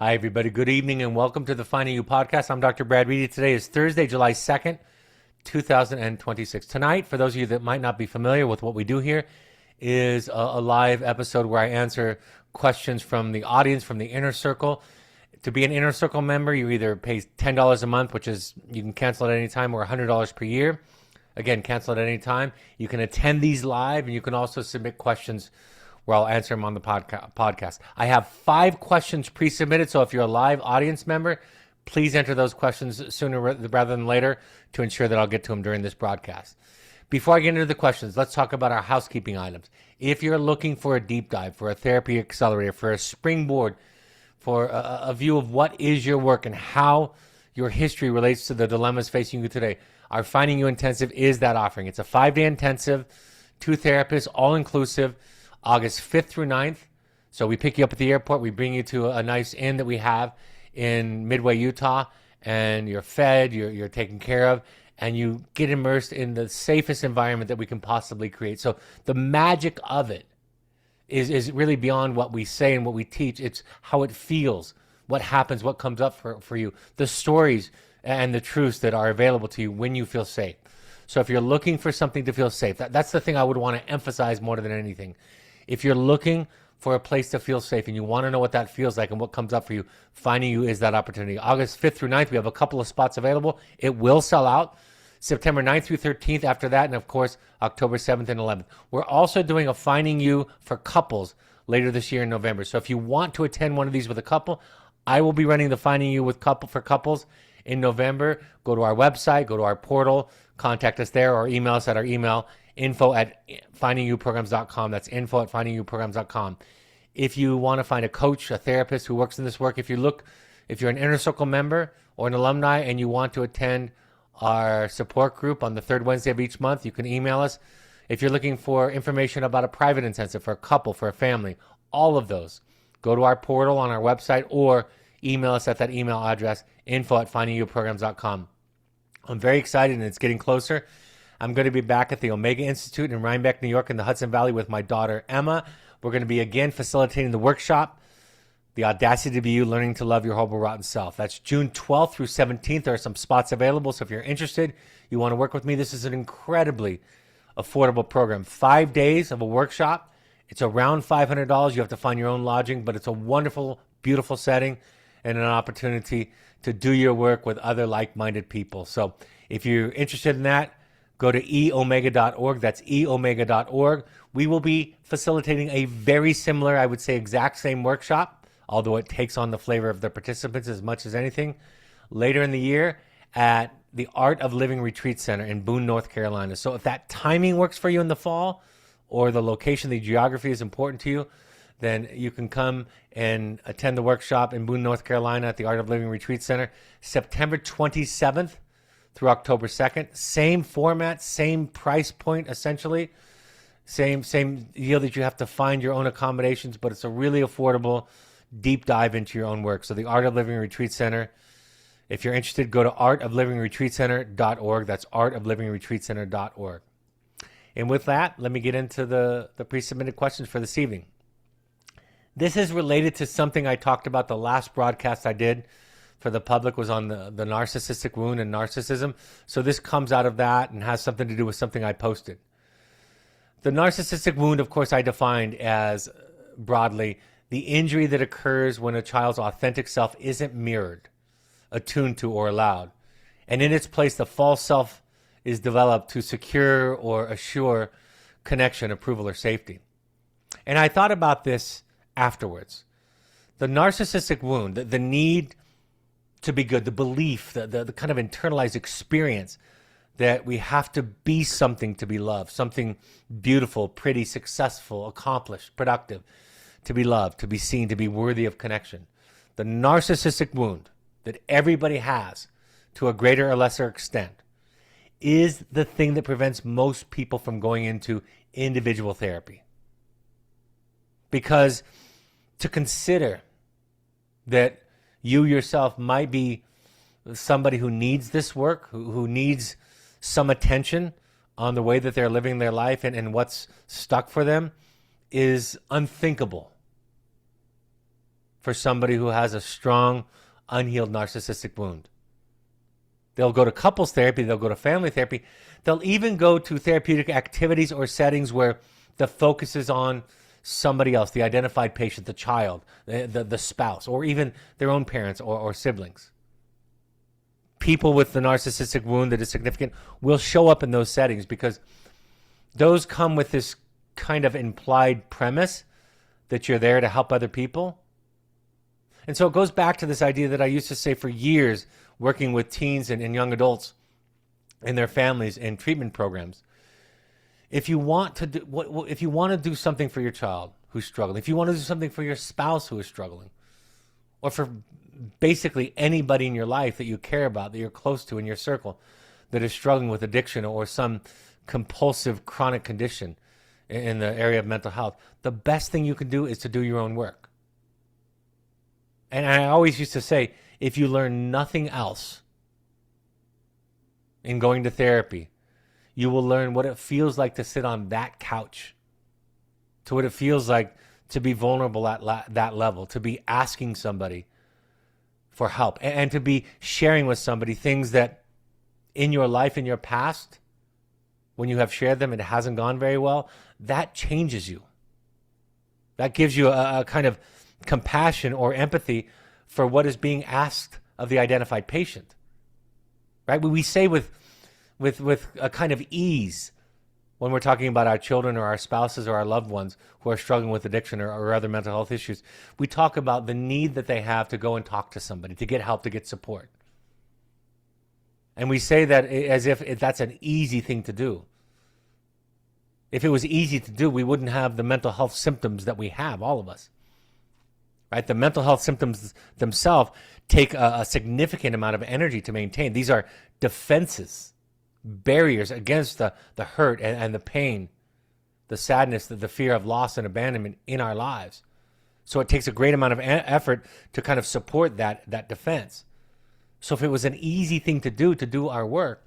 Hi, everybody. Good evening and welcome to the Finding You podcast. I'm Dr. Brad Reedy. Today is Thursday, July 2nd, 2026. Tonight, for those of you that might not be familiar with what we do here, is a live episode where I answer questions from the audience, from the inner circle. To be an inner circle member, you either pay $10 a month, which is you can cancel at any time, or $100 per year. Again, cancel at any time. You can attend these live, and you can also submit questions where I'll answer them on the podcast. I have 5 questions pre-submitted, so if you're a live audience member, please enter those questions sooner rather than later to ensure that I'll get to them during this broadcast. Before I get into the questions, let's talk about our housekeeping items. If you're looking for a deep dive, for a therapy accelerator, for a springboard, for a view of what is your work and how your history relates to the dilemmas facing you today, our Finding You Intensive is that offering. It's a 5-day intensive, 2 therapists, all-inclusive, August 5th through 9th. So we pick you up at the airport. We bring you to a nice inn that we have in Midway, Utah, and you're fed, you're taken care of, and you get immersed in the safest environment that we can possibly create. So the magic of it is really beyond what we say and what we teach. It's how it feels, what happens, what comes up for you, the stories and the truths that are available to you when you feel safe. So if you're looking for something to feel safe, that's the thing I would want to emphasize more than anything. If you're looking for a place to feel safe and you want to know what that feels like and what comes up for you, Finding You is that opportunity. August 5th through 9th, we have a couple of spots available. It will sell out. September 9th through 13th after that, and of course, October 7th and 11th. We're also doing a Finding You for couples later this year in November. So if you want to attend one of these with a couple, I will be running the Finding You for couples in November. Go to our website, go to our portal, contact us there, or email us at our email, info@findingyouprograms.com. That's info@findingyouprograms.com. If you want to find a coach, a therapist who works in this work, if you're an Inner Circle member or an alumni and you want to attend our support group on the third Wednesday of each month, you can email us. If you're looking for information about a private intensive for a couple, for a family, all of those, go to our portal on our website or email us at that email address, info@findingyouprograms.com. I'm very excited, and it's getting closer. I'm going to be back at the Omega Institute in Rhinebeck, New York, in the Hudson Valley with my daughter, Emma. We're going to be again facilitating the workshop, The Audacity to Be You, Learning to Love Your Horrible Rotten Self. That's June 12th through 17th. There are some spots available, so if you're interested, you want to work with me, this is an incredibly affordable program. 5 days of a workshop. It's around $500. You have to find your own lodging, but it's a wonderful, beautiful setting and an opportunity to do your work with other like-minded people. So if you're interested in that, go to eomega.org. That's eomega.org. We will be facilitating a very similar, I would say exact same workshop, although it takes on the flavor of the participants as much as anything, later in the year at the Art of Living Retreat Center in Boone, North Carolina. So if that timing works for you in the fall, or the location, the geography is important to you, then you can come and attend the workshop in Boone, North Carolina at the Art of Living Retreat Center, September 27th through October 2nd. Same format, same price point, essentially. Same deal that you have to find your own accommodations, but it's a really affordable deep dive into your own work. So the Art of Living Retreat Center, if you're interested, go to artoflivingretreatcenter.org. That's artoflivingretreatcenter.org. And with that, let me get into the pre-submitted questions for this evening. This is related to something I talked about. The last broadcast I did for the public was on the narcissistic wound and narcissism. So this comes out of that and has something to do with something I posted. The narcissistic wound, of course, I defined as broadly the injury that occurs when a child's authentic self isn't mirrored, attuned to, or allowed. And in its place, the false self is developed to secure or assure connection, approval, or safety. And I thought about this afterwards. The narcissistic wound, the need to be good, the belief, the kind of internalized experience that we have to be something to be loved, something beautiful, pretty, successful, accomplished, productive, to be loved, to be seen, to be worthy of connection. The narcissistic wound that everybody has to a greater or lesser extent is the thing that prevents most people from going into individual therapy. Because to consider that you yourself might be somebody who needs this work, who needs some attention on the way that they're living their life and what's stuck for them, is unthinkable. for somebody who has a strong, unhealed narcissistic wound. They'll go to couples therapy. They'll go to family therapy. They'll even go to therapeutic activities or settings where the focus is on somebody else, the identified patient, the child, the spouse, or even their own parents or siblings. People with the narcissistic wound that is significant will show up in those settings because those come with this kind of implied premise that you're there to help other people. And so it goes back to this idea that I used to say for years, working with teens and young adults and their families in treatment programs. If you want to do something for your child who's struggling, if you want to do something for your spouse who is struggling, or for basically anybody in your life that you care about, that you're close to in your circle, that is struggling with addiction or some compulsive chronic condition in the area of mental health, the best thing you can do is to do your own work. And I always used to say, if you learn nothing else in going to therapy, you will learn what it feels like to sit on that couch, to what it feels like to be vulnerable at that level, to be asking somebody for help, and to be sharing with somebody things that in your life, in your past, when you have shared them and it hasn't gone very well, that changes you. That gives you a kind of compassion or empathy for what is being asked of the identified patient. Right? We say with a kind of ease when we're talking about our children or our spouses or our loved ones who are struggling with addiction or other mental health issues, we talk about the need that they have to go and talk to somebody, to get help, to get support. And we say that as if that's an easy thing to do. If it was easy to do, we wouldn't have the mental health symptoms that we have, all of us. Right? The mental health symptoms themselves take a significant amount of energy to maintain. These are defenses, barriers against the hurt and the pain, the sadness, the fear of loss and abandonment in our lives. So it takes a great amount of effort to kind of support that defense. So if it was an easy thing to do our work,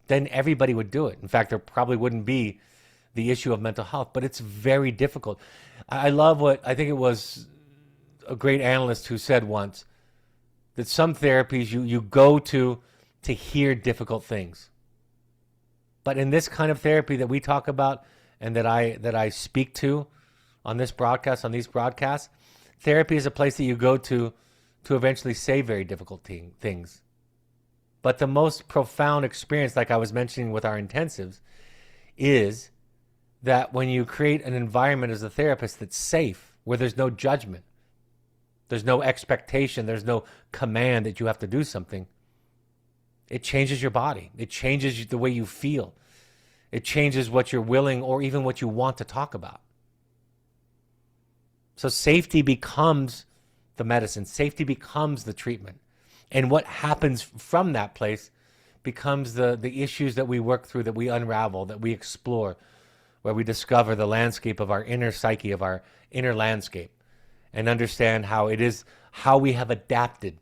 then everybody would do it. In fact, there probably wouldn't be the issue of mental health, but it's very difficult. I love what, I think it was a great analyst who said once, that some therapies you go to hear difficult things. But in this kind of therapy that we talk about and that I speak to on this broadcast, on these broadcasts, therapy is a place that you go to eventually say very difficult things. But the most profound experience, like I was mentioning with our intensives, is that when you create an environment as a therapist that's safe, where there's no judgment, there's no expectation, there's no command that you have to do something, it changes your body. It changes the way you feel. It changes what you're willing or even what you want to talk about. So safety becomes the medicine. Safety becomes the treatment. And what happens from that place becomes the issues that we work through, that we unravel, that we explore, where we discover the landscape of our inner psyche, of our inner landscape, and understand how we have adapted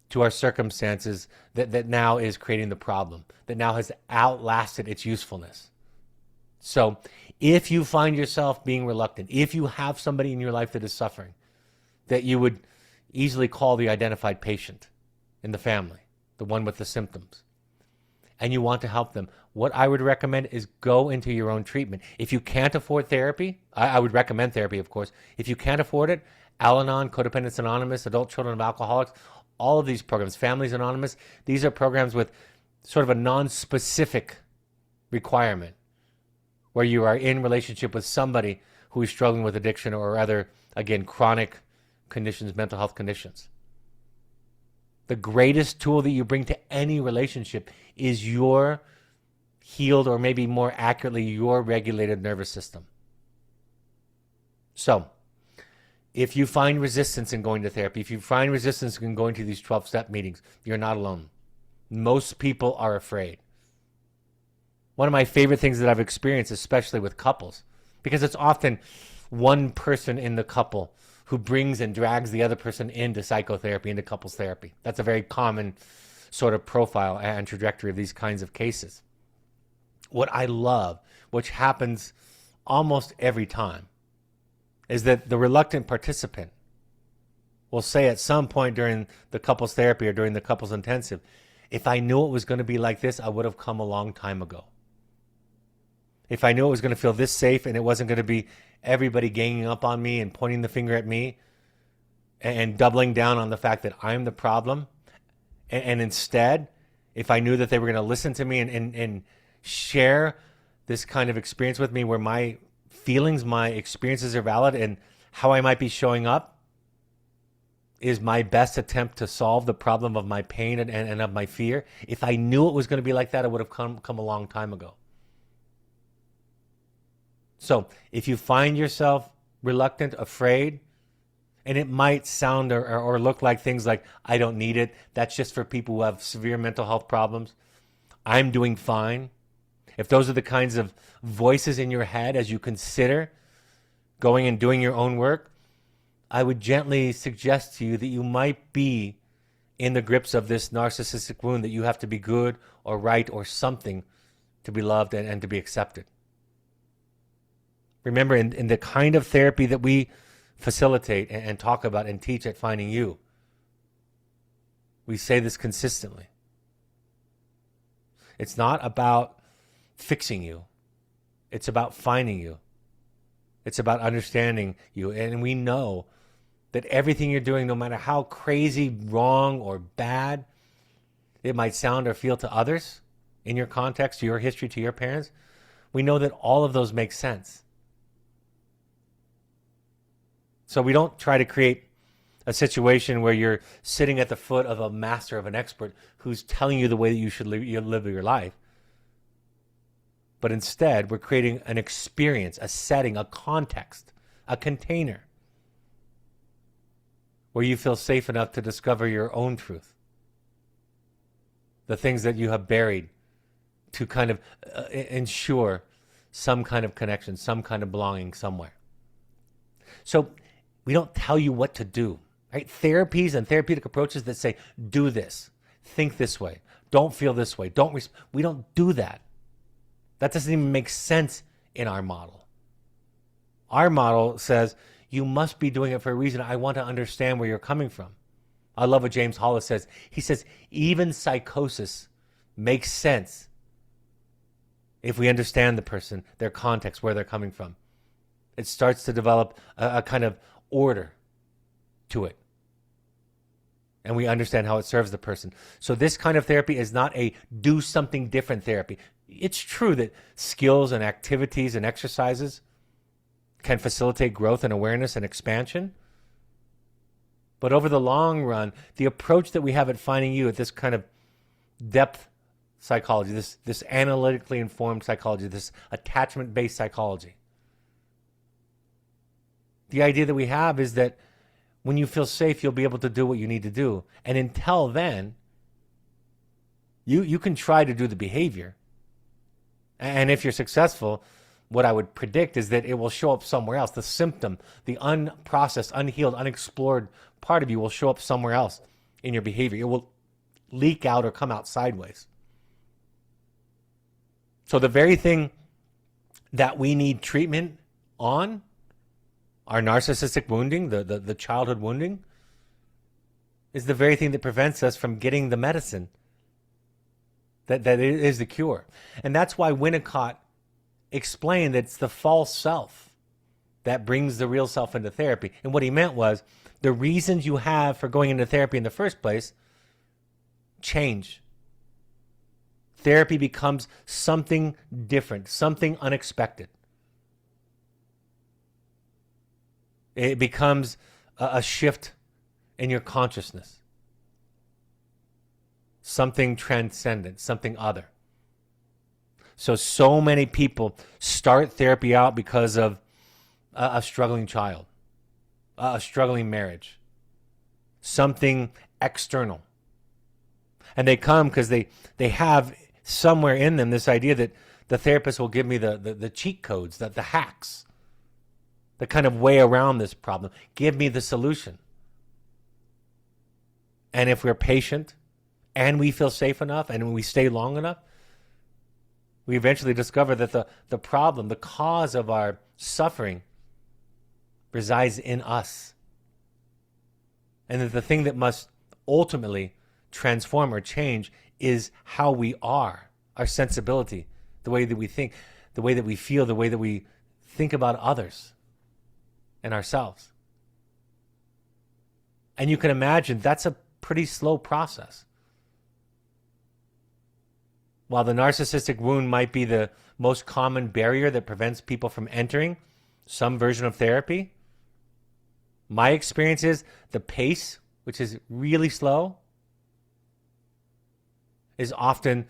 to our circumstances that now is creating the problem, that now has outlasted its usefulness. So if you find yourself being reluctant, if you have somebody in your life that is suffering, that you would easily call the identified patient in the family, the one with the symptoms, and you want to help them, what I would recommend is go into your own treatment. If you can't afford therapy, I would recommend therapy, of course. If you can't afford it, Al-Anon, Codependence Anonymous, Adult Children of Alcoholics, all of these programs, Families Anonymous, these are programs with sort of a non-specific requirement where you are in relationship with somebody who is struggling with addiction or other, again, chronic conditions, mental health conditions. The greatest tool that you bring to any relationship is your healed, or maybe more accurately, your regulated nervous system. So, if you find resistance in going to therapy, if you find resistance in going to these 12-step meetings, you're not alone. Most people are afraid. One of my favorite things that I've experienced, especially with couples, because it's often one person in the couple who brings and drags the other person into psychotherapy, into couples therapy. That's a very common sort of profile and trajectory of these kinds of cases. What I love, which happens almost every time, is that the reluctant participant will say at some point during the couples therapy or during the couples intensive, if I knew it was going to be like this, I would have come a long time ago. If I knew it was going to feel this safe and it wasn't going to be everybody ganging up on me and pointing the finger at me and doubling down on the fact that I'm the problem. And instead, if I knew that they were going to listen to me and share this kind of experience with me where my feelings, my experiences are valid and how I might be showing up is my best attempt to solve the problem of my pain and of my fear. If I knew it was going to be like that, I would have come a long time ago. So if you find yourself reluctant, afraid, and it might sound or look like things like, I don't need it. That's just for people who have severe mental health problems. I'm doing fine. If those are the kinds of voices in your head as you consider going and doing your own work, I would gently suggest to you that you might be in the grips of this narcissistic wound, that you have to be good or right or something to be loved and to be accepted. Remember, in the kind of therapy that we facilitate and talk about and teach at Finding You, we say this consistently. It's not about fixing you. It's about finding you. It's about understanding you. And we know that everything you're doing, no matter how crazy, wrong, or bad it might sound or feel to others in your context, to your history, to your parents, we know that all of those make sense. So we don't try to create a situation where you're sitting at the foot of a master, of an expert who's telling you the way that you should live your life. But instead, we're creating an experience, a setting, a context, a container where you feel safe enough to discover your own truth. The things that you have buried to kind of ensure some kind of connection, some kind of belonging somewhere. So we don't tell you what to do, right? Therapies and therapeutic approaches that say, do this, think this way, don't feel this way, we don't do that. That doesn't even make sense in our model. Our model says, you must be doing it for a reason. I want to understand where you're coming from. I love what James Hollis says. He says, even psychosis makes sense if we understand the person, their context, where they're coming from. It starts to develop a kind of order to it. And we understand how it serves the person. So this kind of therapy is not a do something different therapy. It's true that skills and activities and exercises can facilitate growth and awareness and expansion. But over the long run, the approach that we have at Finding You, at this kind of depth psychology, this analytically informed psychology, this attachment-based psychology, the idea that we have is that when you feel safe, you'll be able to do what you need to do. And until then, you can try to do the behavior. And if you're successful, what I would predict is that it will show up somewhere else. The symptom, the unprocessed, unhealed, unexplored part of you will show up somewhere else in your behavior. It will leak out or come out sideways. So the very thing that we need treatment on, our narcissistic wounding, the childhood wounding, is the very thing that prevents us from getting the medicine that is the cure. And that's why Winnicott explained that it's the false self that brings the real self into therapy. And what he meant was the reasons you have for going into therapy in the first place change. Therapy becomes something different, something unexpected. It becomes a shift in your consciousness. Something transcendent, something other. So many people start therapy out because of a struggling child, a struggling marriage, something external. And they come because they have somewhere in them this idea that the therapist will give me the cheat codes, the hacks, the kind of way around this problem. Give me the solution. And if we're patient and we feel safe enough and we stay long enough, we eventually discover that the problem, the cause of our suffering resides in us. And that the thing that must ultimately transform or change is how we are, our sensibility, the way that we think, the way that we feel, the way that we think about others and ourselves. And you can imagine that's a pretty slow process. While the narcissistic wound might be the most common barrier that prevents people from entering some version of therapy, my experience is the pace, which is really slow, is often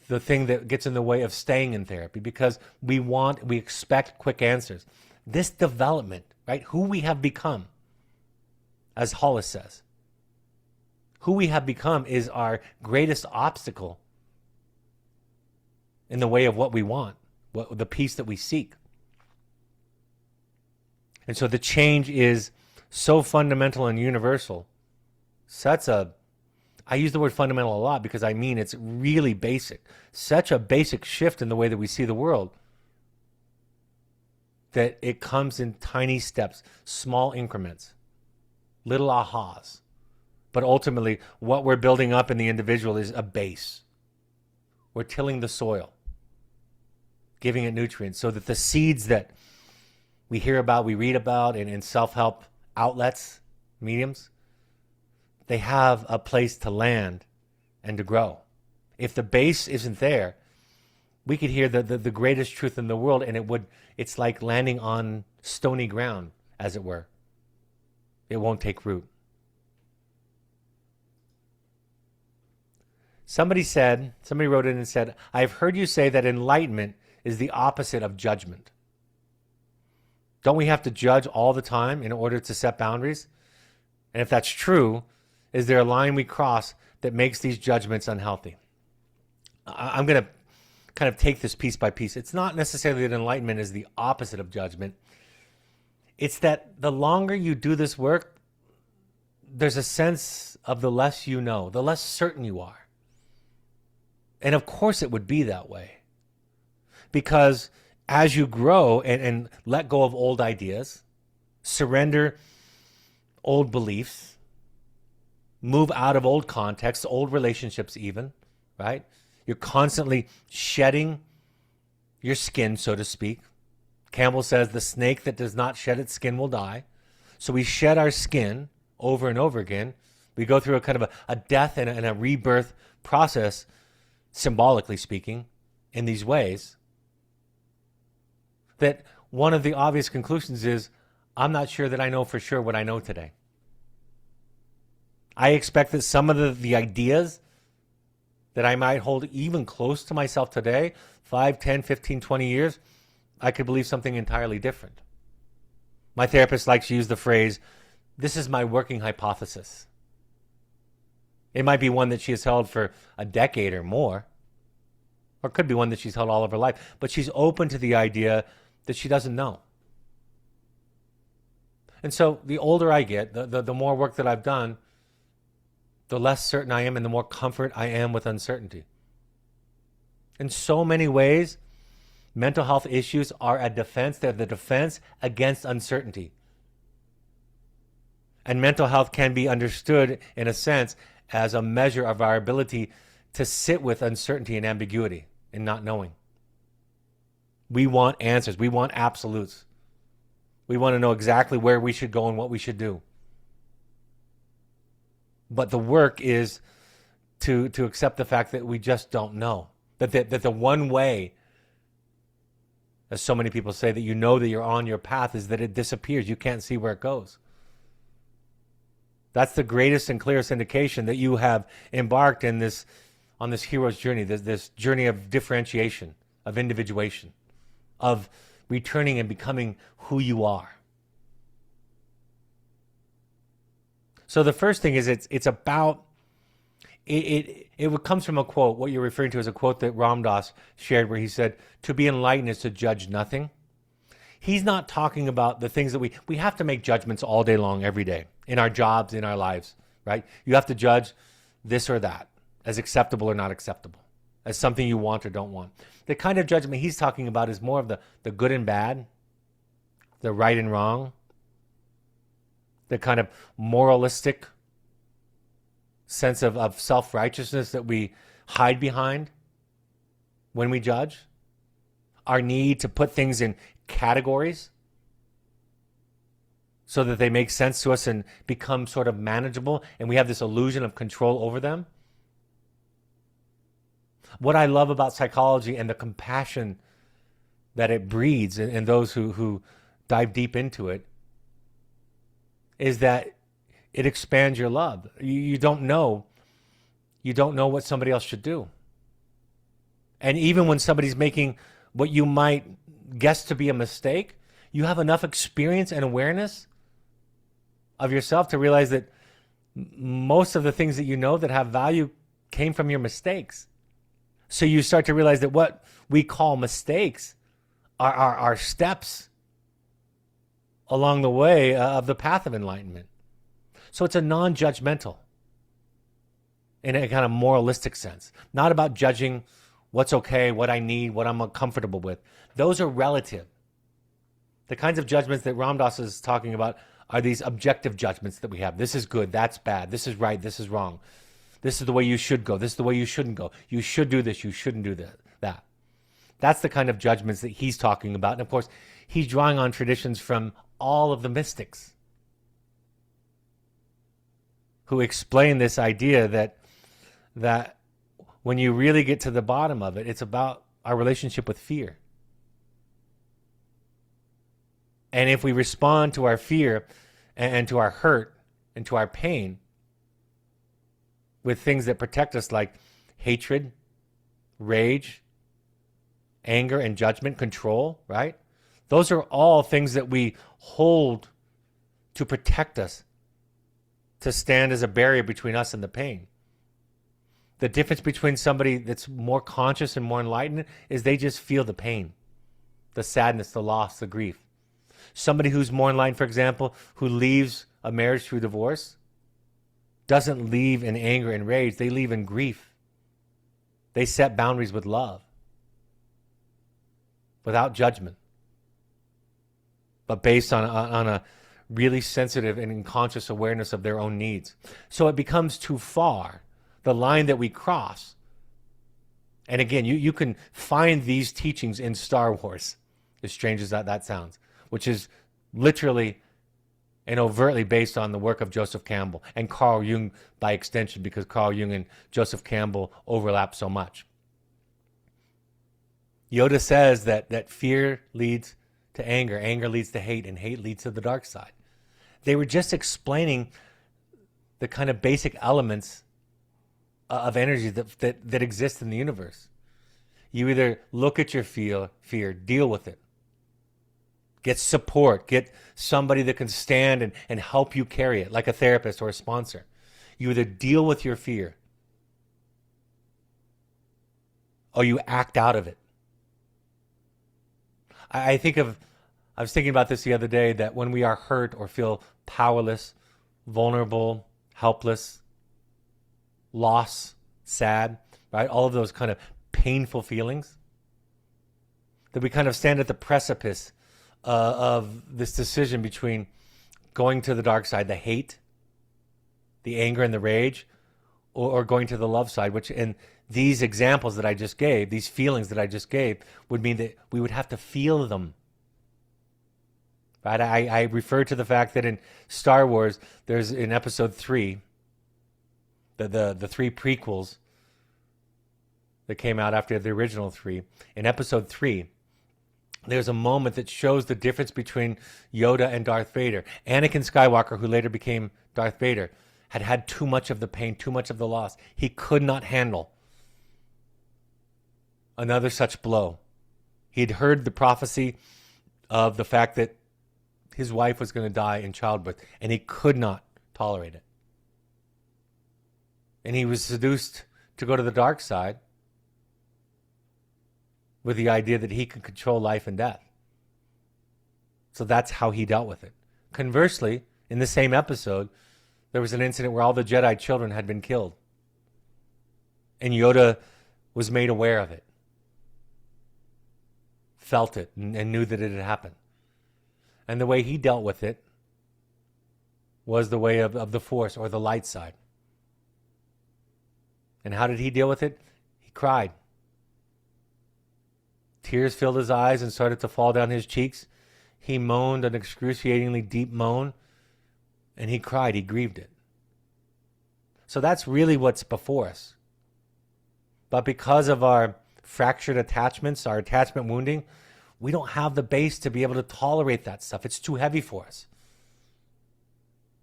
the thing that gets in the way of staying in therapy, because we expect quick answers. This development, right? Who we have become, as Hollis says, who we have become is our greatest obstacle in the way of what we want, the peace that we seek. And so the change is so fundamental and universal. So I use the word fundamental a lot because I mean it's really basic. Such a basic shift in the way that we see the world that it comes in tiny steps, small increments, little ahas. But ultimately, what we're building up in the individual is a base. We're tilling the soil, giving it nutrients so that the seeds that we hear about, we read about in self-help outlets, mediums, they have a place to land and to grow. If the base isn't there, we could hear the greatest truth in the world, and it's like landing on stony ground, as it were. It won't take root. Somebody wrote in and said, I've heard you say that enlightenment is the opposite of judgment. Don't we have to judge all the time in order to set boundaries? And if that's true, is there a line we cross that makes these judgments unhealthy? I'm going to kind of take this piece by piece. It's not necessarily that enlightenment is the opposite of judgment. It's that the longer you do this work, there's a sense of the less you know, the less certain you are. And of course it would be that way. Because as you grow and let go of old ideas, surrender old beliefs, move out of old contexts, old relationships even, right? You're constantly shedding your skin, so to speak. Campbell says the snake that does not shed its skin will die. So we shed our skin over and over again. We go through a kind of a death and a rebirth process, symbolically speaking, in these ways. That one of the obvious conclusions is, I'm not sure that I know for sure what I know today. I expect that some of the ideas that I might hold even close to myself today, 5, 10, 15, 20 years, I could believe something entirely different. My therapist likes to use the phrase, this is my working hypothesis. It might be one that she has held for a decade or more, or it could be one that she's held all of her life, but she's open to the idea that she doesn't know. And so the older I get, the more work that I've done, the less certain I am and the more comfort I am with uncertainty. In so many ways, mental health issues are a defense. They're the defense against uncertainty. And mental health can be understood, in a sense, as a measure of our ability to sit with uncertainty and ambiguity and not knowing. We want answers. We want absolutes. We want to know exactly where we should go and what we should do. But the work is to accept the fact that we just don't know. That the one way, as so many people say, that you know that you're on your path is that it disappears. You can't see where it goes. That's the greatest and clearest indication that you have embarked on this hero's journey, this journey of differentiation, of individuation, of returning and becoming who you are. So the first thing is it's about, it comes from a quote. What you're referring to is a quote that Ram Dass shared where he said, to be enlightened is to judge nothing. He's not talking about the things that we have to make judgments all day long, every day, in our jobs, in our lives, right? You have to judge this or that as acceptable or not acceptable, as something you want or don't want. The kind of judgment he's talking about is more of the good and bad, the right and wrong, the kind of moralistic sense of self-righteousness that we hide behind when we judge, our need to put things in categories so that they make sense to us and become sort of manageable, and we have this illusion of control over them. What I love about psychology and the compassion that it breeds in those who dive deep into it is that it expands your love. You don't know what somebody else should do. And even when somebody's making what you might guess to be a mistake, you have enough experience and awareness of yourself to realize that most of the things that you know that have value came from your mistakes. So you start to realize that what we call mistakes are steps along the way of the path of enlightenment. So it's a non-judgmental, in a kind of moralistic sense. Not about judging what's okay, what I need, what I'm uncomfortable with. Those are relative. The kinds of judgments that Ram Dass is talking about are these objective judgments that we have. This is good, that's bad, this is right, this is wrong. This is the way you should go, this is the way you shouldn't go. You should do this, you shouldn't do that. That's the kind of judgments that he's talking about. And of course, he's drawing on traditions from all of the mystics who explain this idea that when you really get to the bottom of it, it's about our relationship with fear. And if we respond to our fear and to our hurt and to our pain with things that protect us, like hatred, rage, anger, and judgment, control, right? Those are all things that we hold to protect us, to stand as a barrier between us and the pain. The difference between somebody that's more conscious and more enlightened is they just feel the pain, the sadness, the loss, the grief. Somebody who's more enlightened, for example, who leaves a marriage through divorce, doesn't leave in anger and rage. They leave in grief. They set boundaries with love, without judgment, but based on a really sensitive and conscious awareness of their own needs. So it becomes too far, the line that we cross. And again, you can find these teachings in Star Wars, as strange as that sounds, which is literally and overtly based on the work of Joseph Campbell and Carl Jung by extension, because Carl Jung and Joseph Campbell overlap so much. Yoda says that fear leads to anger, anger leads to hate, and hate leads to the dark side. They were just explaining the kind of basic elements of energy that exist in the universe. You either look at your fear, deal with it, get support, get somebody that can stand and help you carry it, like a therapist or a sponsor. You either deal with your fear or you act out of it. I was thinking about this the other day, that when we are hurt or feel powerless, vulnerable, helpless, loss, sad, right? All of those kind of painful feelings, that we kind of stand at the precipice of this decision between going to the dark side, the hate, the anger and the rage, or going to the love side, which in these examples that I just gave, these feelings that I just gave, would mean that we would have to feel them. Right? I refer to the fact that in Star Wars, there's in episode 3, the 3 prequels that came out after the original 3. In episode 3, there's a moment that shows the difference between Yoda and Darth Vader. Anakin Skywalker, who later became Darth Vader, had too much of the pain, too much of the loss. He could not handle another such blow. He'd heard the prophecy of the fact that his wife was going to die in childbirth, and he could not tolerate it. And he was seduced to go to the dark side with the idea that he could control life and death. So that's how he dealt with it. Conversely, in the same episode, there was an incident where all the Jedi children had been killed. And Yoda was made aware of it, felt it, and knew that it had happened. And the way he dealt with it was the way of the force or the light side. And how did he deal with it? He cried. Tears filled his eyes and started to fall down his cheeks. He moaned an excruciatingly deep moan, and he cried. He grieved it. So that's really what's before us. But because of our fractured attachments, our attachment wounding, we don't have the base to be able to tolerate that stuff. It's too heavy for us.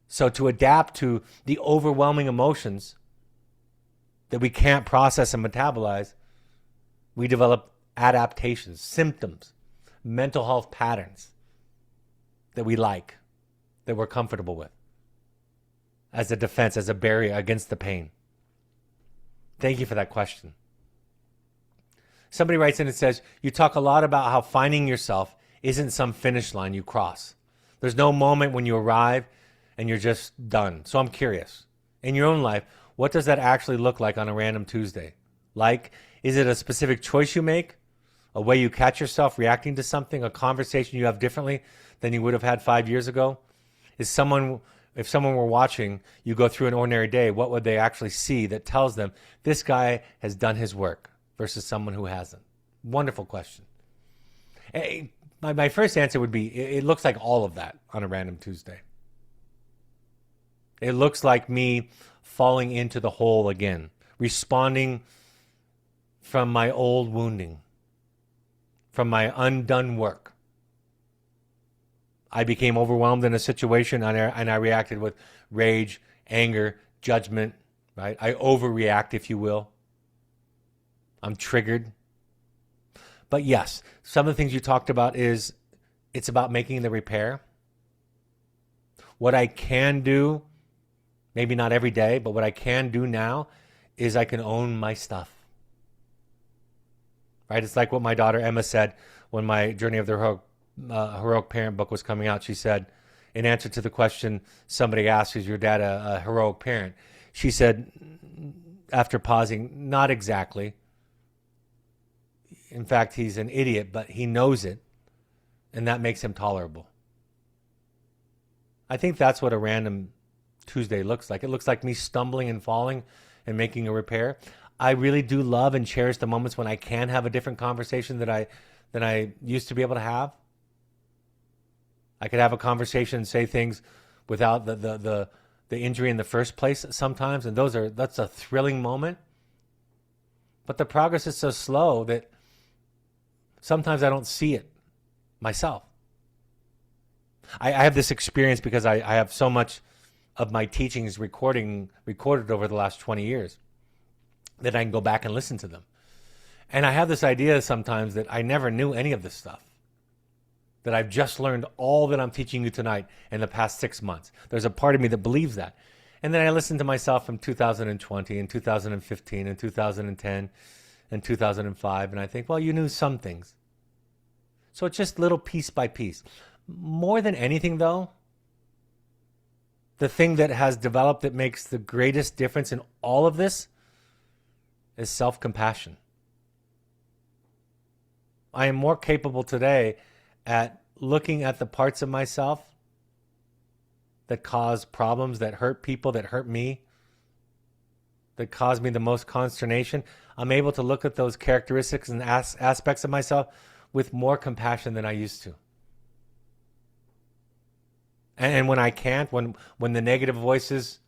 So to adapt to the overwhelming emotions that we can't process and metabolize, we develop adaptations, symptoms, mental health patterns that we like, that we're comfortable with, as a defense, as a barrier against the pain. Thank you for that question. Somebody writes in and says, you talk a lot about how finding yourself isn't some finish line you cross. There's no moment when you arrive and you're just done. So I'm curious, in your own life, what does that actually look like on a random Tuesday? Like, is it a specific choice you make? A way you catch yourself reacting to something? A conversation you have differently than you would have had 5 years ago? If someone were watching you go through an ordinary day, what would they actually see that tells them this guy has done his work versus someone who hasn't? Wonderful question. My first answer would be, it looks like all of that on a random Tuesday. It looks like me falling into the hole again, responding from my old wounding, from my undone work. I became overwhelmed in a situation and I reacted with rage, anger, judgment, right? I overreact, if you will. I'm triggered. But yes, some of the things you talked about it's about making the repair. What I can do, maybe not every day, but what I can do now is I can own my stuff. Right? It's like what my daughter Emma said when my Journey of the Heroic Parent book was coming out. She said, in answer to the question somebody asked, is your dad a heroic parent? She said, after pausing, not exactly. In fact, he's an idiot, but he knows it, and that makes him tolerable. I think that's what a random Tuesday looks like. It looks like me stumbling and falling and making a repair. I really do love and cherish the moments when I can have a different conversation than I used to be able to have. I could have a conversation and say things without the injury in the first place sometimes, and that's a thrilling moment. But the progress is so slow that sometimes I don't see it myself. I have this experience because I have so much of my teachings recorded over the last 20 years that I can go back and listen to them. And I have this idea sometimes that I never knew any of this stuff, that I've just learned all that I'm teaching you tonight in the past 6 months. There's a part of me that believes that. And then I listen to myself from 2020 and 2015 and 2010 and 2005, and I think, well, you knew some things. So it's just little piece by piece. More than anything, though, the thing that has developed that makes the greatest difference in all of this is self-compassion. I am more capable today at looking at the parts of myself that cause problems, that hurt people, that hurt me, that cause me the most consternation. I'm able to look at those characteristics and aspects of myself with more compassion than I used to. And when I can't, when the negative voices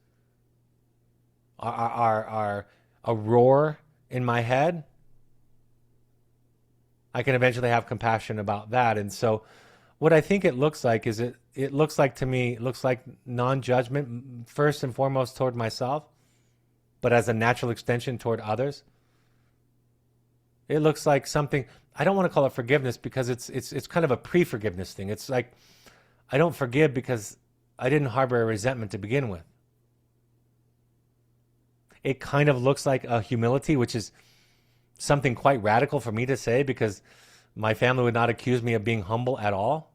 are a roar in my head, I can eventually have compassion about that. And so what I think it looks like is it looks like to me, it looks like non-judgment, first and foremost toward myself, but as a natural extension toward others. It looks like something, I don't want to call it forgiveness because it's kind of a pre-forgiveness thing. It's like, I don't forgive because I didn't harbor a resentment to begin with. It kind of looks like a humility, which is something quite radical for me to say because my family would not accuse me of being humble at all.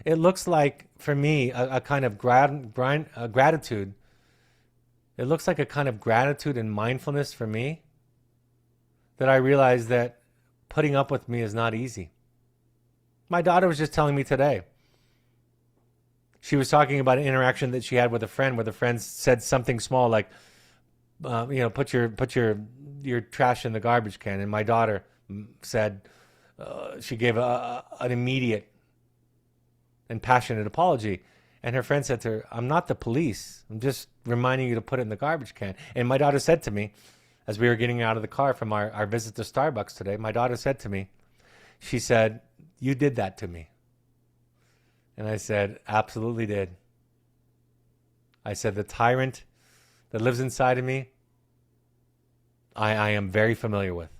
It looks like, for me, a kind of gratitude. It looks like a kind of gratitude and mindfulness for me that I realize that putting up with me is not easy. My daughter was just telling me today, She was talking about an interaction that she had with a friend, where the friend said something small like, put your trash in the garbage can. And my daughter said, she gave an immediate and passionate apology. And her friend said to her, "I'm not the police. I'm just reminding you to put it in the garbage can." And my daughter said to me, as we were getting out of the car from our visit to Starbucks today, my daughter said to me, she said, "You did that to me." And I said, "Absolutely did." I said, "The tyrant that lives inside of me, I am very familiar with.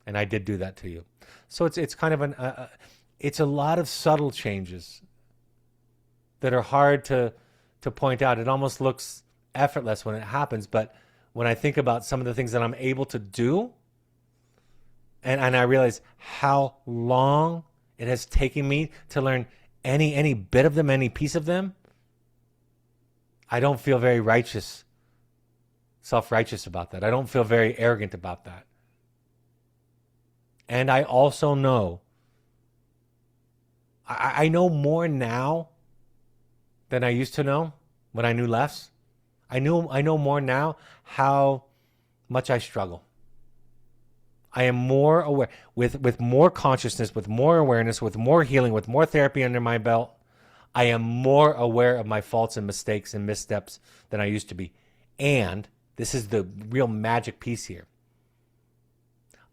And I did do that to you." So it's kind of it's a lot of subtle changes that are hard to point out. It almost looks effortless when it happens, but when I think about some of the things that I'm able to do, and I realize how long it has taken me to learn any bit of them, any piece of them, I don't feel very self-righteous about that. I don't feel very arrogant about that. And I also know, I know more now than I used to know when I knew less. I know more now how much I struggle. I am more aware, with more consciousness, with more awareness, with more healing, with more therapy under my belt. I am more aware of my faults and mistakes and missteps than I used to be. And this is the real magic piece here.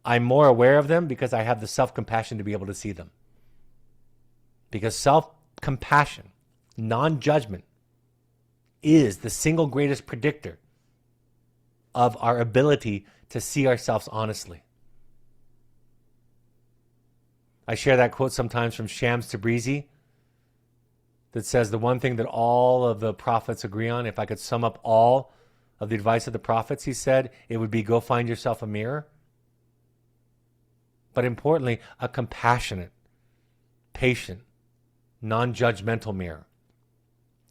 I'm more aware of them because I have the self-compassion to be able to see them. Because self-compassion, non-judgment, is the single greatest predictor of our ability to see ourselves honestly. I share that quote sometimes from Shams Tabrizi that says, the one thing that all of the prophets agree on, if I could sum up all of the advice of the prophets, he said, it would be go find yourself a mirror. But importantly, a compassionate, patient, non-judgmental mirror.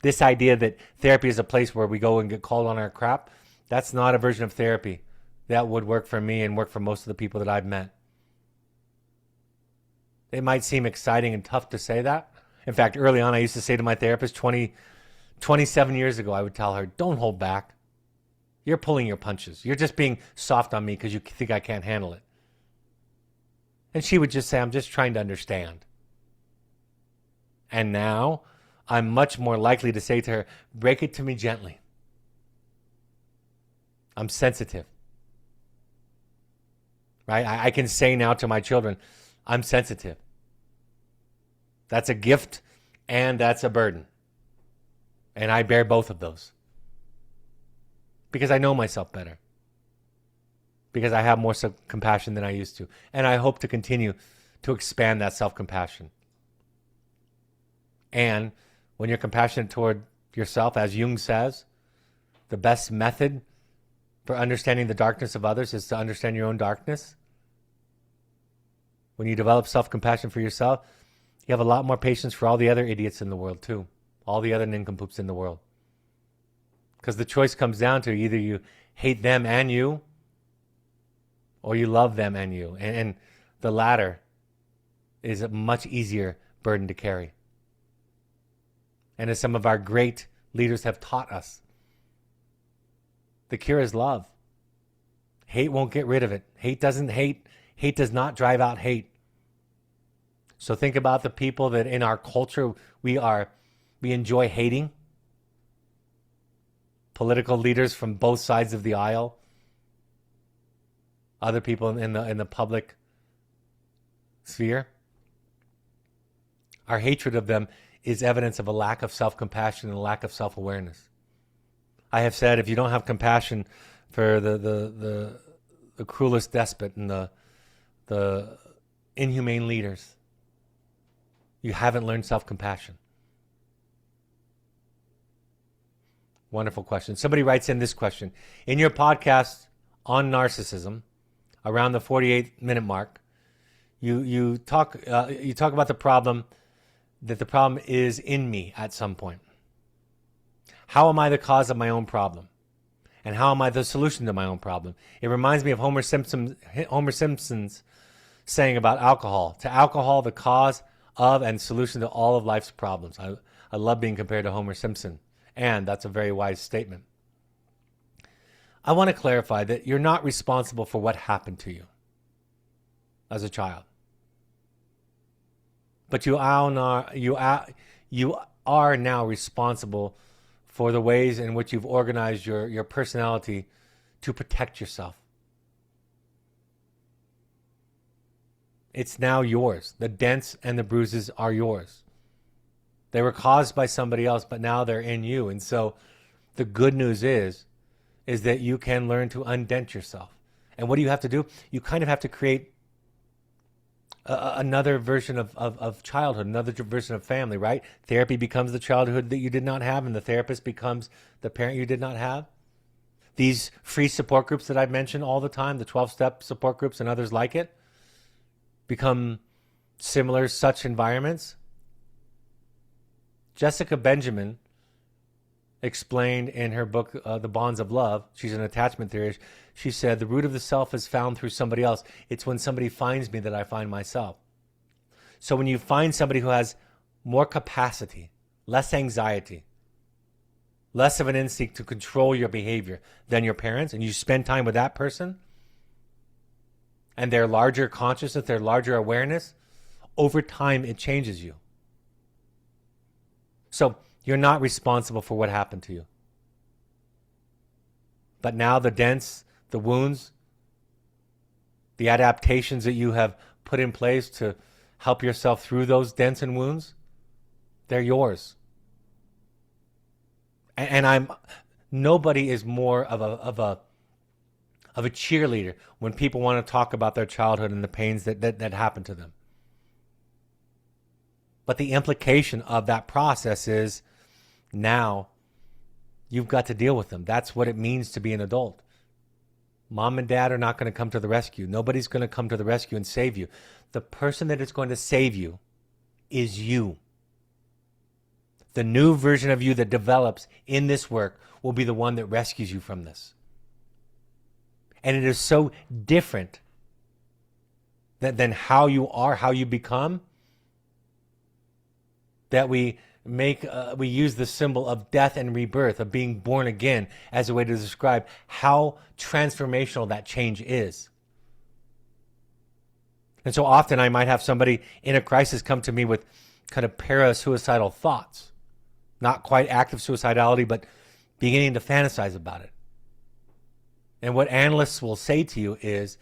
This idea that therapy is a place where we go and get called on our crap, that's not a version of therapy that would work for me and work for most of the people that I've met. It might seem exciting and tough to say that. In fact, early on, I used to say to my therapist 27 years ago, I would tell her, don't hold back. You're pulling your punches. You're just being soft on me because you think I can't handle it. And she would just say, I'm just trying to understand. And now I'm much more likely to say to her, break it to me gently. I'm sensitive. Right? I can say now to my children, I'm sensitive. That's a gift and that's a burden. And I bear both of those. Because I know myself better. Because I have more self-compassion than I used to. And I hope to continue to expand that self-compassion. And when you're compassionate toward yourself, as Jung says, the best method for understanding the darkness of others is to understand your own darkness. When you develop self-compassion for yourself, you have a lot more patience for all the other idiots in the world too. All the other nincompoops in the world. Because the choice comes down to either you hate them and you, or you love them and you. And the latter is a much easier burden to carry. And as some of our great leaders have taught us, the cure is love. Hate won't get rid of it. Hate does not drive out hate. So think about the people that in our culture we enjoy hating. Political leaders from both sides of the aisle. Other people in the public sphere. Our hatred of them is evidence of a lack of self-compassion and a lack of self-awareness. I have said, if you don't have compassion for the cruelest despot and the inhumane leaders, you haven't learned self-compassion. Wonderful question. Somebody writes in this question. In your podcast on narcissism, around the 48-minute mark, you talk about the problem, that the problem is in me at some point. How am I the cause of my own problem? And how am I the solution to my own problem? It reminds me of Homer Simpson's saying about alcohol. To alcohol, the cause, of and solution to all of life's problems. I love being compared to Homer Simpson, and that's a very wise statement. I want to clarify that you're not responsible for what happened to you as a child. But you are now responsible for the ways in which you've organized your personality to protect yourself. It's now yours. The dents and the bruises are yours. They were caused by somebody else, but now they're in you. And so the good news is that you can learn to undent yourself. And what do you have to do? You kind of have to create another version of childhood, another version of family, right? Therapy becomes the childhood that you did not have, and the therapist becomes the parent you did not have. These free support groups that I've mentioned all the time, the 12-step support groups and others like it, become similar such environments. Jessica Benjamin explained in her book, The Bonds of Love, she's an attachment theorist, she said, the root of the self is found through somebody else. It's when somebody finds me that I find myself. So when you find somebody who has more capacity, less anxiety, less of an instinct to control your behavior than your parents, and you spend time with that person, and their larger consciousness, their larger awareness, over time it changes you. So you're not responsible for what happened to you. But now the dents, the wounds, the adaptations that you have put in place to help yourself through those dents and wounds, they're yours. And nobody is more of a cheerleader when people want to talk about their childhood and the pains that happened to them. But the implication of that process is now you've got to deal with them. That's what it means to be an adult. Mom and dad are not going to come to the rescue. Nobody's going to come to the rescue and save you. The person that is going to save you is you. The new version of you that develops in this work will be the one that rescues you from this. And it is so different than how you are, how you become, that we use the symbol of death and rebirth, of being born again, as a way to describe how transformational that change is. And so often I might have somebody in a crisis come to me with kind of para-suicidal thoughts. Not quite active suicidality, but beginning to fantasize about it. And what analysts will say to you is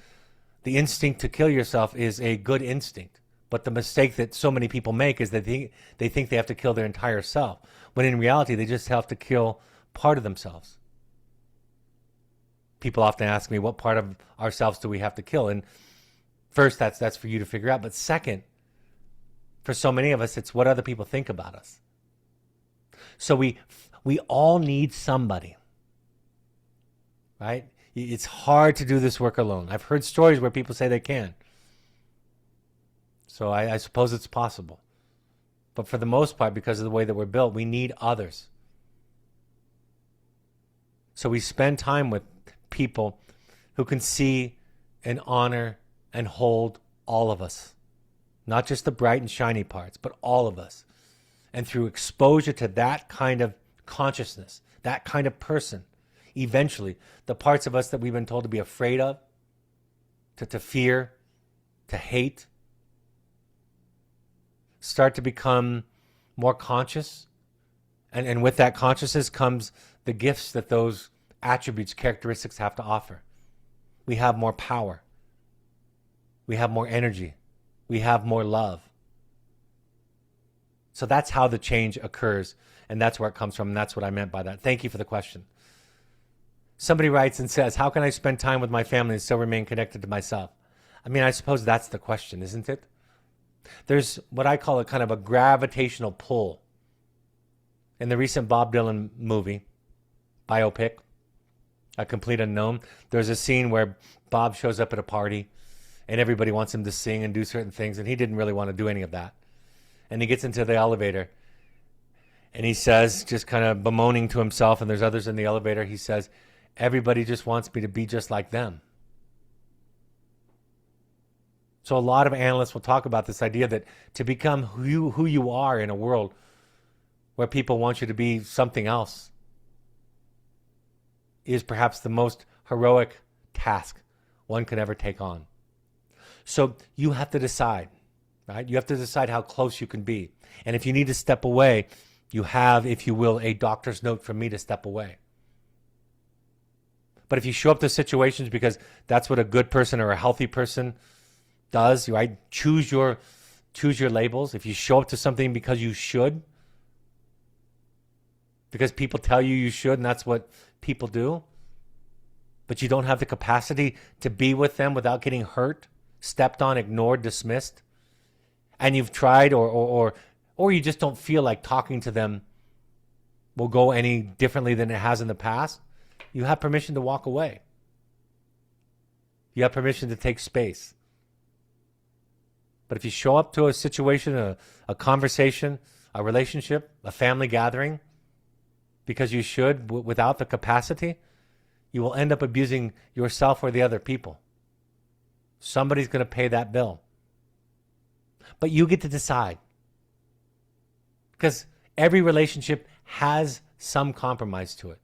the instinct to kill yourself is a good instinct. But the mistake that so many people make is that they think they have to kill their entire self, when in reality they just have to kill part of themselves. People often ask me, what part of ourselves do we have to kill? And first, that's for you to figure out. But second, for so many of us, it's what other people think about us. So we all need somebody, right? It's hard to do this work alone. I've heard stories where people say they can. So I suppose it's possible. But for the most part, because of the way that we're built, we need others. So we spend time with people who can see and honor and hold all of us. Not just the bright and shiny parts, but all of us. And through exposure to that kind of consciousness, that kind of person, eventually the parts of us that we've been told to be afraid of, to fear, to hate, start to become more conscious. And with that consciousness comes the gifts that those attributes, characteristics have to offer. We have more power. We have more energy. We have more love. So that's how the change occurs, and that's where it comes from, and that's what I meant by that. Thank you for the question. Somebody writes and says, how can I spend time with my family and still remain connected to myself? I mean, I suppose that's the question, isn't it? There's what I call a kind of a gravitational pull. In the recent Bob Dylan movie, biopic, A Complete Unknown, there's a scene where Bob shows up at a party, and everybody wants him to sing and do certain things, and he didn't really want to do any of that. And he gets into the elevator, and he says, just kind of bemoaning to himself, and there's others in the elevator, he says, everybody just wants me to be just like them. So a lot of analysts will talk about this idea that to become who you are in a world where people want you to be something else is perhaps the most heroic task one could ever take on. So you have to decide, right? You have to decide how close you can be. And if you need to step away, you have, if you will, a doctor's note from me to step away. But if you show up to situations because that's what a good person or a healthy person does, right? Choose your labels. If you show up to something because you should, because people tell you you should, and that's what people do, but you don't have the capacity to be with them without getting hurt, stepped on, ignored, dismissed, and you've tried or you just don't feel like talking to them will go any differently than it has in the past, you have permission to walk away. You have permission to take space. But if you show up to a situation, a conversation, a relationship, a family gathering, because you should, without the capacity, you will end up abusing yourself or the other people. Somebody's going to pay that bill. But you get to decide. Because every relationship has some compromise to it.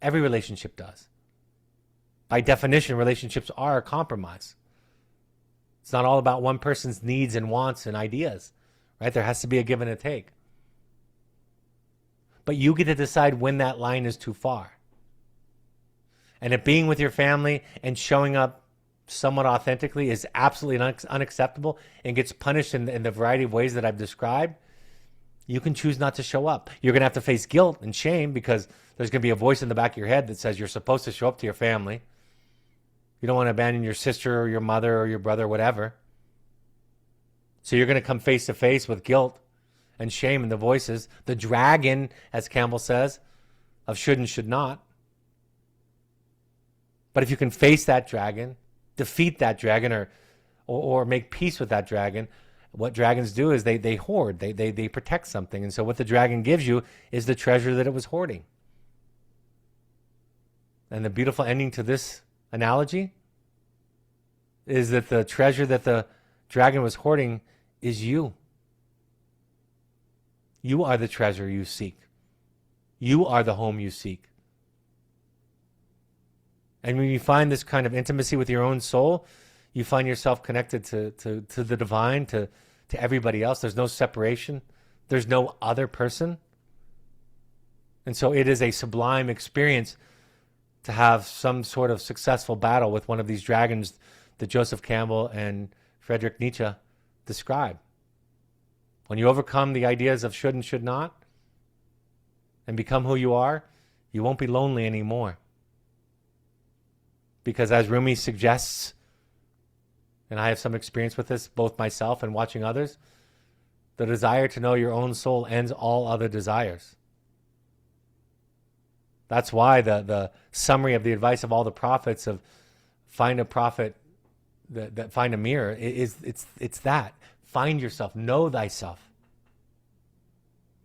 Every relationship does. By definition, relationships are a compromise. It's not all about one person's needs and wants and ideas, right? There has to be a give and a take. But you get to decide when that line is too far. And if being with your family and showing up somewhat authentically is absolutely unacceptable and gets punished in the variety of ways that I've described, you can choose not to show up. You're going to have to face guilt and shame because there's going to be a voice in the back of your head that says you're supposed to show up to your family. You don't want to abandon your sister or your mother or your brother or whatever. So you're going to come face to face with guilt and shame and the voices, the dragon, as Campbell says, of should and should not. But if you can face that dragon, defeat that dragon, or make peace with that dragon, what dragons do is they hoard, they protect something. And so what the dragon gives you is the treasure that it was hoarding. And the beautiful ending to this analogy is that the treasure that the dragon was hoarding is you. You are the treasure you seek. You are the home you seek. And when you find this kind of intimacy with your own soul, you find yourself connected to the divine, to everybody else. There's no separation. There's no other person. And so it is a sublime experience to have some sort of successful battle with one of these dragons that Joseph Campbell and Friedrich Nietzsche describe. When you overcome the ideas of should and should not and become who you are, you won't be lonely anymore. Because as Rumi suggests, and I have some experience with this, both myself and watching others, the desire to know your own soul ends all other desires. That's why the summary of the advice of all the prophets of find a prophet that find a mirror it's that. Find yourself, know thyself.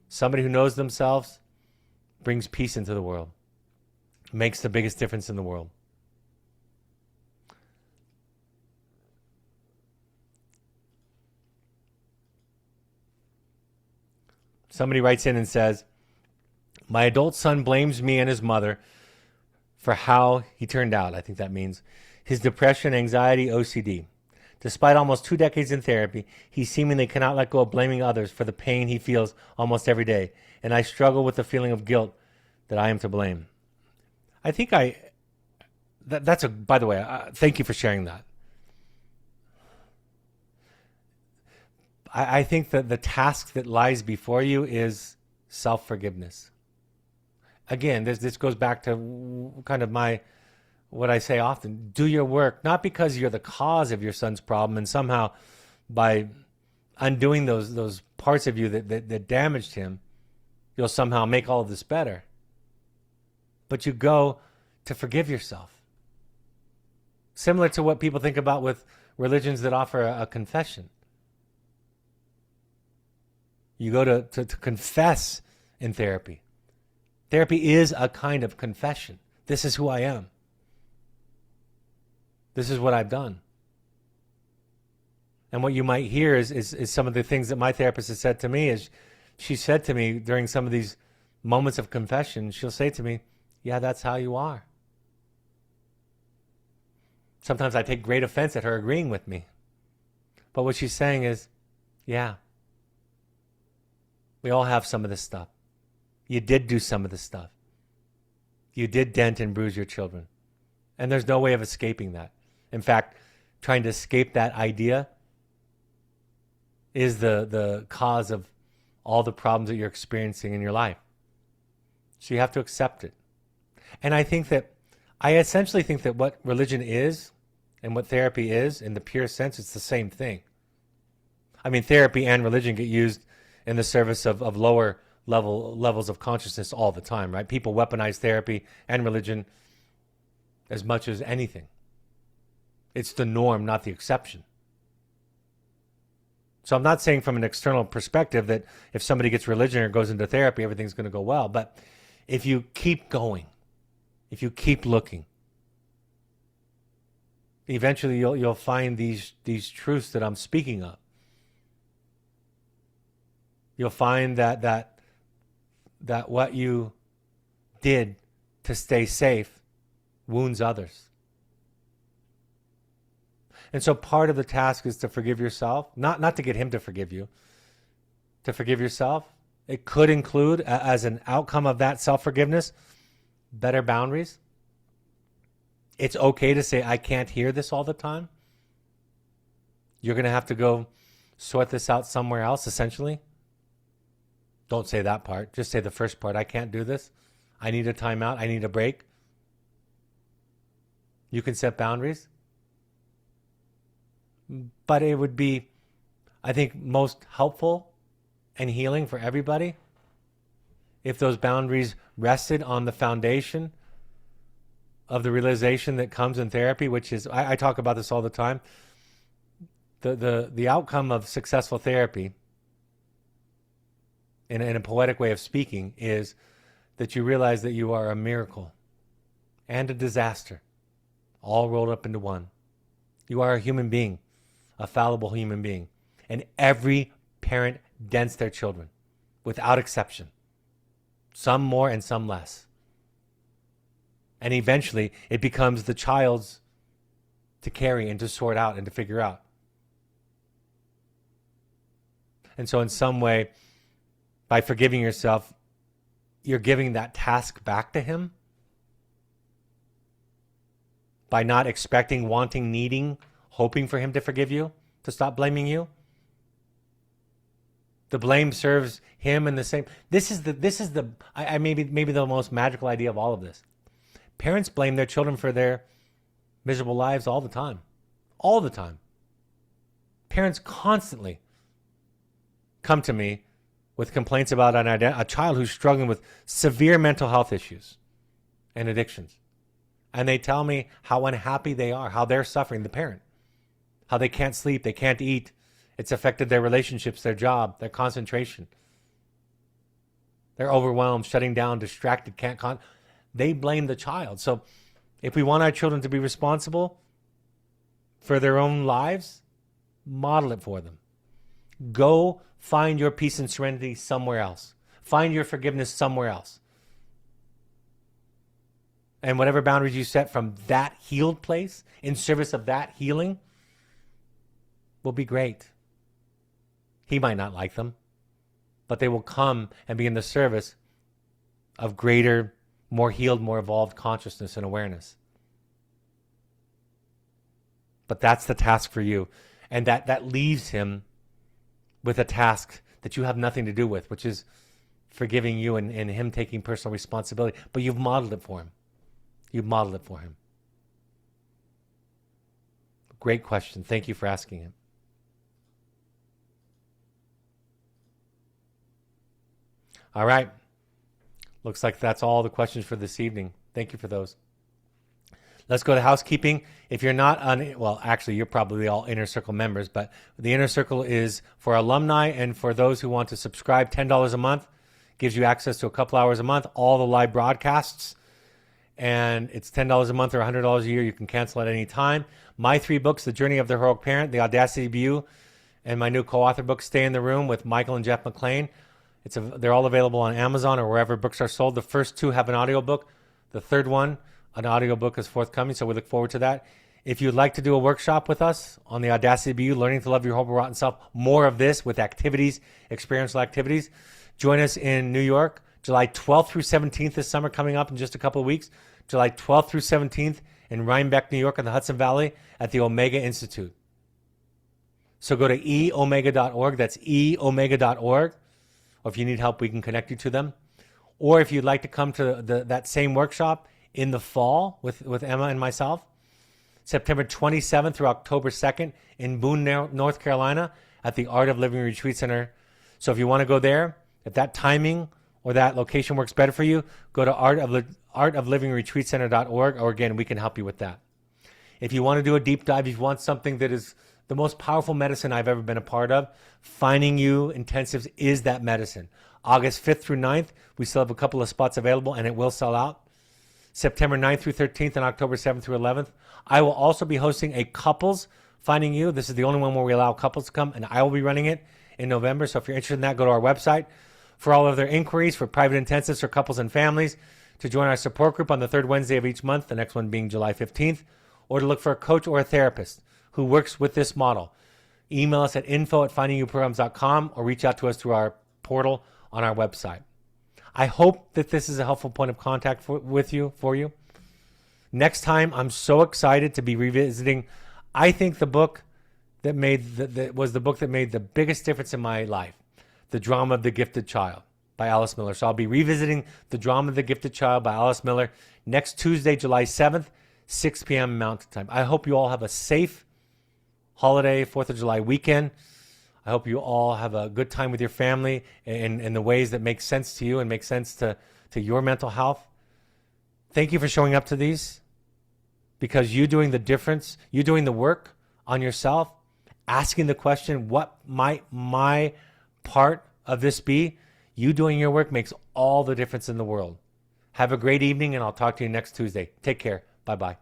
Somebody who knows themselves brings peace into the world, makes the biggest difference in the world. Somebody writes in and says, my adult son blames me and his mother for how he turned out. I think that means his depression, anxiety, OCD. Despite almost 2 decades in therapy, he seemingly cannot let go of blaming others for the pain he feels almost every day. And I struggle with the feeling of guilt that I am to blame. I think that's by the way, thank you for sharing that. I think that the task that lies before you is self-forgiveness. Again, this goes back to kind of what I say often. Do your work, not because you're the cause of your son's problem and somehow by undoing those parts of you that damaged him, you'll somehow make all of this better. But you go to forgive yourself. Similar to what people think about with religions that offer a confession. You go to confess in therapy. Therapy is a kind of confession. This is who I am. This is what I've done. And what you might hear is some of the things that my therapist has said to me is she said to me during some of these moments of confession, she'll say to me, yeah, that's how you are. Sometimes I take great offense at her agreeing with me. But what she's saying is, yeah, we all have some of this stuff. You did do some of this stuff. You did dent and bruise your children. And there's no way of escaping that. In fact, trying to escape that idea is the cause of all the problems that you're experiencing in your life. So you have to accept it. And I essentially think that what religion is and what therapy is, in the pure sense, it's the same thing. I mean, therapy and religion get used in the service of lower levels of consciousness all the time, right? People weaponize therapy and religion as much as anything. It's the norm, not the exception. So I'm not saying from an external perspective that if somebody gets religion or goes into therapy, everything's going to go well. But if you keep going, if you keep looking, eventually you'll find these truths that I'm speaking of. You'll find that what you did to stay safe wounds others. And so part of the task is to forgive yourself, not to get him to forgive you, to forgive yourself. It could include, as an outcome of that self-forgiveness, better boundaries. It's okay to say, I can't hear this all the time. You're going to have to go sort this out somewhere else, essentially. Don't say that part. Just say the first part. I can't do this. I need a timeout. I need a break. You can set boundaries. But it would be, I think, most helpful and healing for everybody if those boundaries rested on the foundation of the realization that comes in therapy, which is, I talk about this all the time. The outcome of successful therapy, in a poetic way of speaking, is that you realize that you are a miracle and a disaster, all rolled up into one. You are a human being, a fallible human being. And every parent dents their children, without exception. Some more and some less. And eventually, it becomes the child's to carry and to sort out and to figure out. And so in some way, by forgiving yourself, you're giving that task back to him. By not expecting, wanting, needing, hoping for him to forgive you, to stop blaming you. The blame serves him in the same. This is the maybe the most magical idea of all of this. Parents blame their children for their miserable lives all the time. All the time. Parents constantly come to me with complaints about a child who's struggling with severe mental health issues and addictions. And they tell me how unhappy they are, how they're suffering, the parent, how they can't sleep, they can't eat. It's affected their relationships, their job, their concentration. They're overwhelmed, shutting down, distracted, they blame the child. So if we want our children to be responsible for their own lives, model it for them. Go find your peace and serenity somewhere else. Find your forgiveness somewhere else. And whatever boundaries you set from that healed place in service of that healing will be great. He might not like them, but they will come and be in the service of greater, more healed, more evolved consciousness and awareness. But that's the task for you. And that leaves him with a task that you have nothing to do with, which is forgiving you and him taking personal responsibility. But you've modeled it for him. You've modeled it for him. Great question. Thank you for asking it. All right. Looks like that's all the questions for this evening. Thank you for those. Let's go to housekeeping. If you're not actually, you're probably all Inner Circle members, but the Inner Circle is for alumni and for those who want to subscribe. $10 a month gives you access to a couple hours a month, all the live broadcasts. and it's $10 a month or $100 a year. You can cancel at any time. My 3 books, The Journey of the Heroic Parent, The Audacity of You, and my new co-author book, Stay in the Room with Michael and Jeff McClain. They're all available on Amazon or wherever books are sold. The first 2 have an audiobook. The third one, an audiobook, is forthcoming, so we look forward to that. If you'd like to do a workshop with us on the Audacity of You, Learning to Love Your Horrible Rotten Self, more of this with activities, experiential activities, join us in New York, July 12th through 17th this summer, coming up in just a couple of weeks. July 12th through 17th in Rhinebeck, New York, in the Hudson Valley at the Omega Institute. So go to eomega.org. That's eomega.org. Or if you need help, we can connect you to them. Or if you'd like to come to that same workshop in the fall with Emma and myself, September 27th through October 2nd in Boone, North Carolina at the Art of Living Retreat Center. So if you want to go there, if that timing or that location works better for you, go to artoflivingretreatcenter.org, or again, we can help you with that. If you want to do a deep dive, if you want something that is the most powerful medicine I've ever been a part of, Finding You Intensives is that medicine. August 5th through 9th, we still have a couple of spots available, and it will sell out. September 9th through 13th and October 7th through 11th. I will also be hosting a couples Finding You. This is the only one where we allow couples to come, and I will be running it in November. So if you're interested in that, go to our website. For all of their inquiries for private intensives for couples and families, to join our support group on the 3rd Wednesday of each month, the next one being July 15th, or to look for a coach or a therapist who works with this model. Email us at info@findingyouprograms.com or reach out to us through our portal on our website. I hope that this is a helpful point of contact for you. Next time, I'm so excited to be revisiting, I think, the book that was the book that made the biggest difference in my life, The Drama of the Gifted Child by Alice Miller. So I'll be revisiting The Drama of the Gifted Child by Alice Miller next Tuesday, July 7th, 6 p.m. Mountain Time. I hope you all have a safe holiday, 4th of July weekend. I hope you all have a good time with your family in the ways that make sense to you and make sense to your mental health. Thank you for showing up to these, because you doing the difference, you doing the work on yourself, asking the question, what might my part of this be? You doing your work makes all the difference in the world. Have a great evening, and I'll talk to you next Tuesday. Take care. Bye-bye.